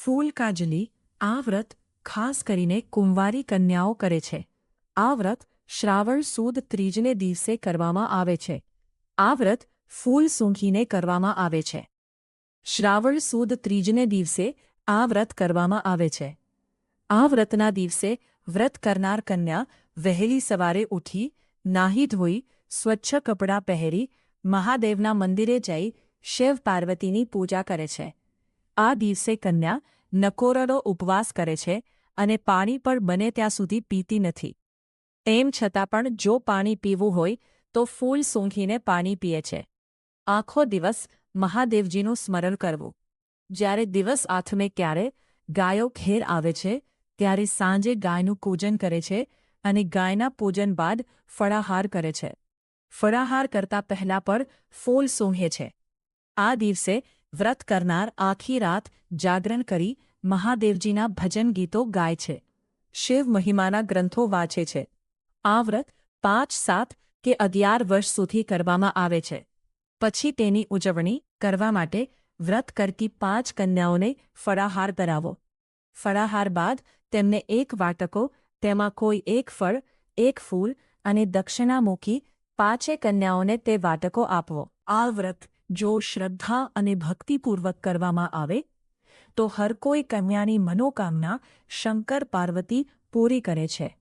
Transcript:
ફૂલ કાજલી આ વ્રત ખાસ કરીને કુંવારી કન્યાઓ કરે છે. આ વ્રત શ્રાવણ સુદ ત્રીજને દિવસે કરવામાં આવે છે. આ વ્રત ફૂલ સૂંઘીને કરવામાં આવે છે. શ્રાવણ સુદ ત્રીજને દિવસે આ વ્રત કરવામાં આવે છે. આ વ્રતના દિવસે વ્રત કરનાર કન્યા વહેલી સવારે ઉઠી, નાહી ધોઈ, સ્વચ્છ કપડાં પહેરી મહાદેવના મંદિરે જઈ શિવ પાર્વતીની પૂજા કરે છે. આ દિવસે કન્યા નકોરડો ઉપવાસ કરે છે અને પાણી પણ બને ત્યાં સુધી પીતી નથી. તેમ છતાં પણ જો પાણી પીવું હોય તો ફૂલ સૂંઘીને પાણી પીએ છે. આખો દિવસ મહાદેવજીનું સ્મરણ કરવું. જ્યારે દિવસ આથમે ત્યારે ગાયો ઘેર આવે છે ત્યારે સાંજે ગાયનું પૂજન કરે છે અને ગાયના પૂજન બાદ ફળાહાર કરે છે. ફળાહાર કરતા પહેલાં પણ ફૂલ સૂંઘે છે. આ દિવસે વ્રત કરનાર આખી રાત જાગરણ કરી મહાદેવજીના ભજન ગીતો ગાય છે. શિવ મહિમાના ગ્રંથો વાંચે છે. આ વ્રત 5, 7 કે 11 વર્ષ સુધી કરવામાં આવે છે. પછી તેની ઉજવણી કરવા માટે વ્રત કરતી 5 કન્યાઓને ફળાહાર કરાવો. ફળાહાર બાદ તેમને એક વાટકો, તેમાં કોઈ એક ફળ, એક ફૂલ અને દક્ષિણા મૂકી 5 કન્યાઓને તે વાટકો આપવો. આ વ્રત જો શ્રદ્ધા અને ભક્તિપૂર્વક કરવામાં આવે તો હર કોઈ કન્યાની મનોકામના શંકર પાર્વતી પૂરી કરે છે.